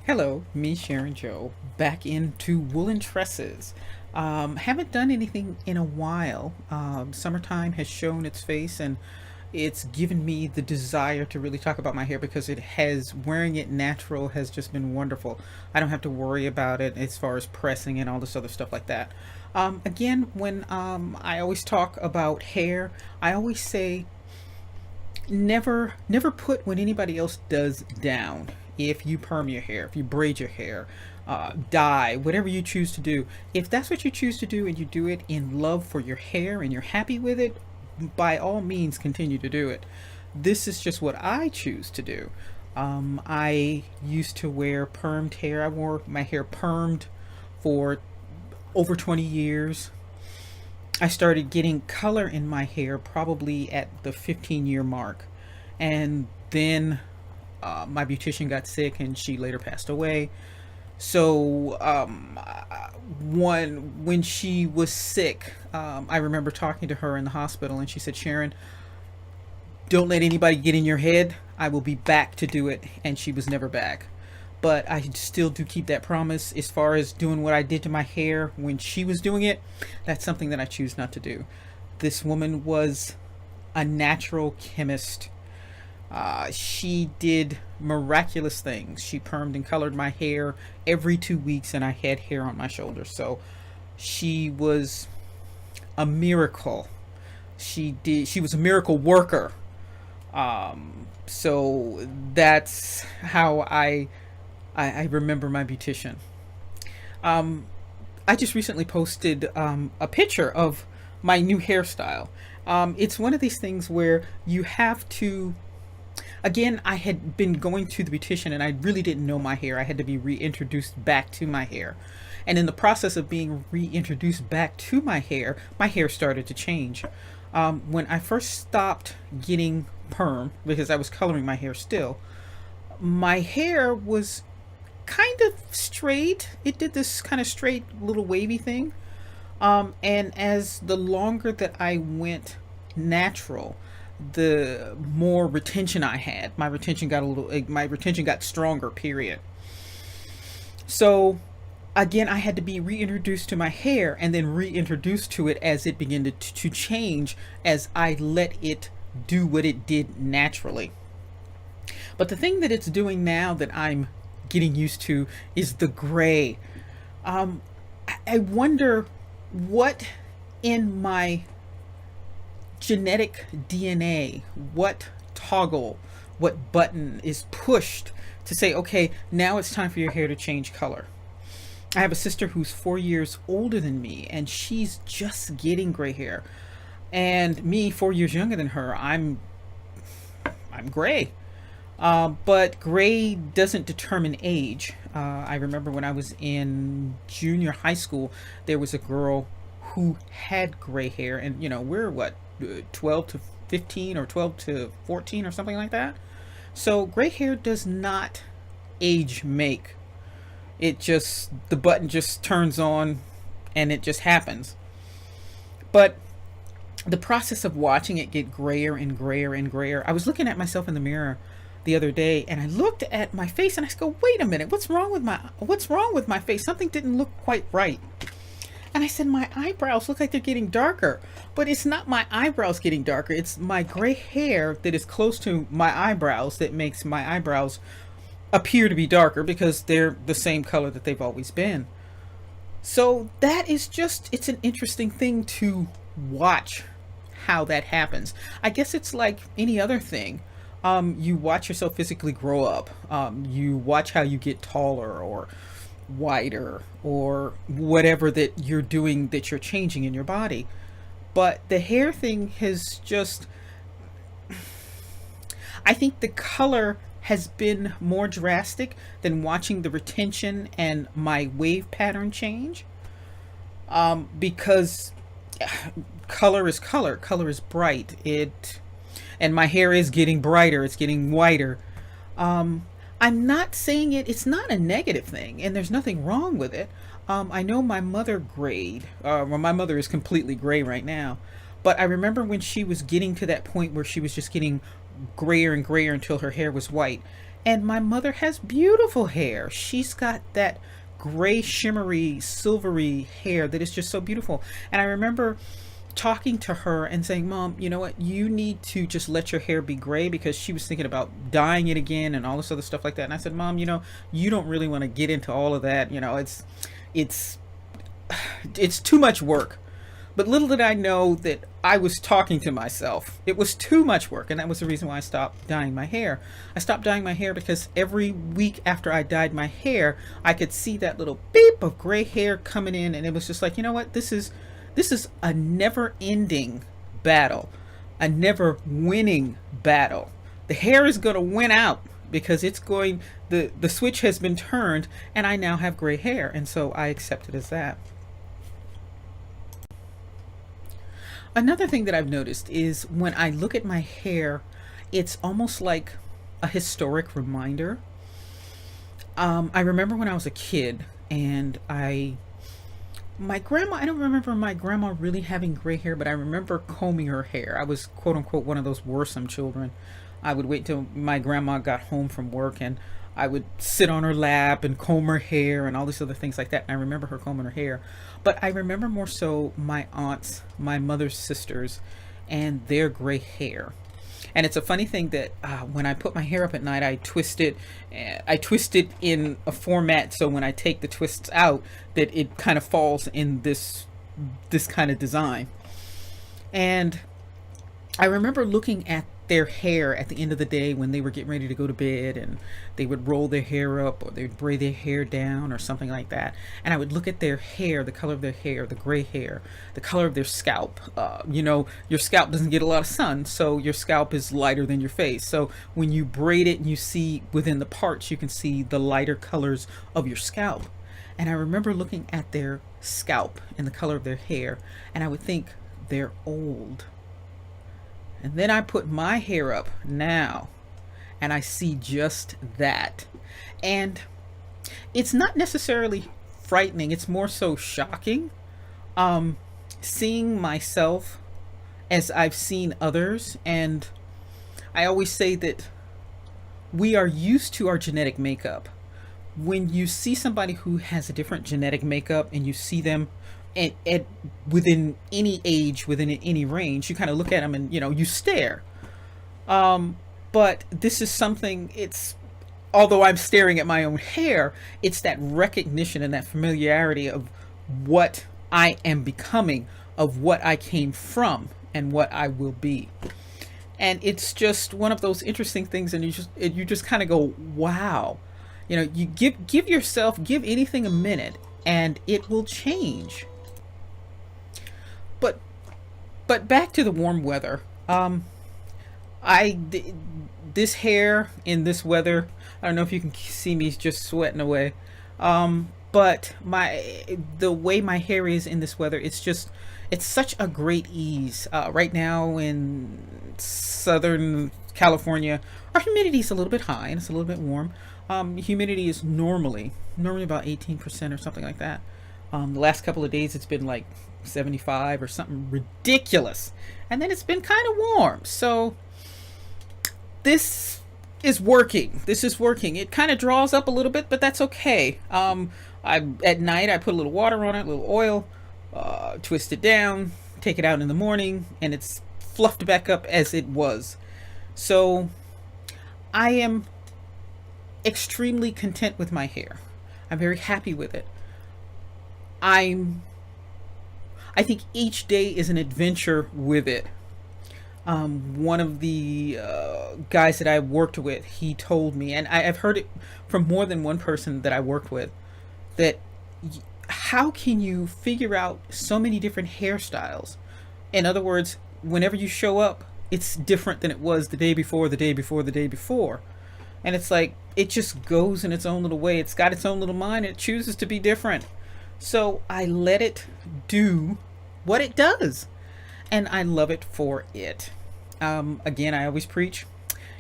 Hello, me Sharon Joe, back into woolen tresses. Haven't done anything in a while. Summertime has shown its face and it's given me the desire to really talk about my hair because it has, wearing it natural has just been wonderful. I don't have to worry about it as far as pressing and all this other stuff like that. Again, when I always talk about hair, I always say never put what anybody else does down. If you perm your hair, if you braid your hair, dye, whatever you choose to do, if that's what you choose to do and you do it in love for your hair and you're happy with it, by all means continue to do it. This is just what I choose to do. I used to wear permed hair. I wore my hair permed for over 20 years. I started getting color in my hair probably at the 15-year mark. And then my beautician got sick and she later passed away. So when she was sick, I remember talking to her in the hospital, and she said, "Sharon, don't let anybody get in your head. I will be back to do it." And she was never back. But I still do keep that promise. As far as doing what I did to my hair when she was doing it, that's something that I choose not to do. This woman was a natural chemist. She did miraculous things. She permed and colored my hair every 2 weeks, and I had hair on my shoulders. So she was a miracle. She was a miracle worker. So that's how I remember my beautician. Um, I just recently posted a picture of my new hairstyle. It's one of these things where you have to, again, I had been going to the beautician and I really didn't know my hair. I had to be reintroduced back to my hair. And in the process of being reintroduced back to my hair started to change. When I first stopped getting perm, because I was coloring my hair still, my hair was kind of straight. It did this kind of straight little wavy thing. And as the longer that I went natural, the more retention I had. My retention got stronger, period. So again, I had to be reintroduced to my hair and then reintroduced to it as it began to change as I let it do what it did naturally. But the thing that it's doing now that I'm getting used to is the gray. I wonder what in my genetic DNA, what toggle, what button is pushed to say, okay, now it's time for your hair to change color. I have a sister who's 4 years older than me, and she's just getting gray hair. And me, 4 years younger than her, I'm gray. But gray doesn't determine age. I remember when I was in junior high school, there was a girl who had gray hair, and we're what, 12 to 15 or 12 to 14 or something like that. So gray hair does not age make. It just, the button just turns on and it just happens. But the process of watching it get grayer and grayer and grayer. I was looking at myself in the mirror the other day and I looked at my face and I go, "Wait a minute, what's wrong with my face? Something didn't look quite right." And I said, "My eyebrows look like they're getting darker." But it's not my eyebrows getting darker. It's my gray hair that is close to my eyebrows that makes my eyebrows appear to be darker because they're the same color that they've always been. So that is just, it's an interesting thing to watch how that happens. I guess it's like any other thing. You watch yourself physically grow up. You watch how you get taller or wider or whatever that you're doing, that you're changing in your body. But the hair thing has just, I think the color has been more drastic than watching the retention and my wave pattern change. Because color is color. Color is bright. And my hair is getting brighter. It's getting whiter. I'm not saying it's not a negative thing, and there's nothing wrong with it. I know my mother grayed. Well, my mother is completely gray right now. But I remember when she was getting to that point where she was just getting grayer and grayer until her hair was white. And my mother has beautiful hair. She's got that gray, shimmery, silvery hair that is just so beautiful. And I remember talking to her and saying, Mom, you know what? You need to just let your hair be gray, because she was thinking about dyeing it again and all this other stuff like that. And I said, Mom, you don't really want to get into all of that. It's it's too much work. But little did I know that I was talking to myself. It was too much work, and that was the reason why I stopped dyeing my hair. I stopped dyeing my hair because every week after I dyed my hair, I could see that little beep of gray hair coming in, and it was just like, you know what? This is a never-ending battle, a never-winning battle. The hair is going to win out, because the switch has been turned, and I now have gray hair, and so I accept it as that. Another thing that I've noticed is when I look at my hair, it's almost like a historic reminder. I remember when I was a kid, and my grandma, I don't remember my grandma really having gray hair, but I remember combing her hair. I was, quote unquote, one of those worrisome children. I would wait till my grandma got home from work, and I would sit on her lap and comb her hair and all these other things like that. And I remember her combing her hair. But I remember more so my aunts, my mother's sisters, and their gray hair. And it's a funny thing that when I put my hair up at night, I twist it. I twist it in a format so when I take the twists out, that it kind of falls in this kind of design. And I remember looking at their hair at the end of the day when they were getting ready to go to bed, and they would roll their hair up, or they'd braid their hair down or something like that. And I would look at their hair, the color of their hair, the gray hair, the color of their scalp. Your scalp doesn't get a lot of sun, so your scalp is lighter than your face. So when you braid it and you see within the parts, you can see the lighter colors of your scalp. And I remember looking at their scalp and the color of their hair, and I would think, they're old. And then I put my hair up now, and I see just that. And it's not necessarily frightening, it's more so shocking. Seeing myself as I've seen others. And I always say that we are used to our genetic makeup. When you see somebody who has a different genetic makeup, and you see them at within any age, within any range, you kind of look at them and you stare. But this is something, although I'm staring at my own hair, it's that recognition and that familiarity of what I am becoming, of what I came from, and what I will be. And it's just one of those interesting things, and you just kind of go, wow. You give anything a minute, and it will change. But back to the warm weather. This hair in this weather, I don't know if you can see me just sweating away. But the way my hair is in this weather, it's such a great ease. Right now in Southern California, our humidity is a little bit high, and it's a little bit warm. Humidity is normally about 18% or something like that. The last couple of days it's been like 75 or something ridiculous, and then it's been kind of warm. So this is working. It kind of draws up a little bit, but that's okay. At night I put a little water on it, a little oil, twist it down, take it out in the morning, and it's fluffed back up as it was. So I am extremely content with my hair. I'm very happy with it. I think each day is an adventure with it. One of the guys that I worked with, he told me, and I've heard it from more than one person that I worked with, that how can you figure out so many different hairstyles? In other words, whenever you show up, it's different than it was the day before, the day before, the day before. And it's like, it just goes in its own little way. It's got its own little mind. It chooses to be different. So I let it do what it does, and I love it for it. Again, I always preach,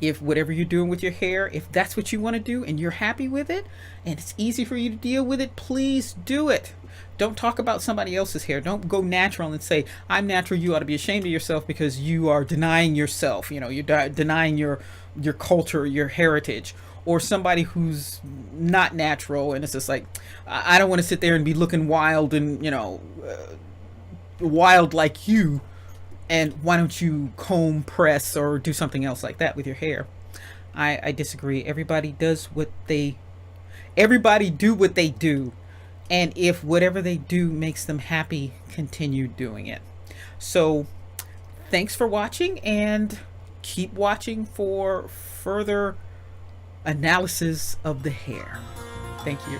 if whatever you're doing with your hair, if that's what you want to do and you're happy with it and it's easy for you to deal with it, please do it. Don't talk about somebody else's hair. Don't go natural and say, I'm natural. You ought to be ashamed of yourself because you are denying yourself. You're denying your your culture, your heritage, or somebody who's not natural, and it's just like, I don't want to sit there and be looking wild and wild like you, and why don't you comb, press, or do something else like that with your hair? I disagree. Everybody do what they do, and if whatever they do makes them happy, continue doing it. So thanks for watching, and keep watching for further analysis of the hair. Thank you.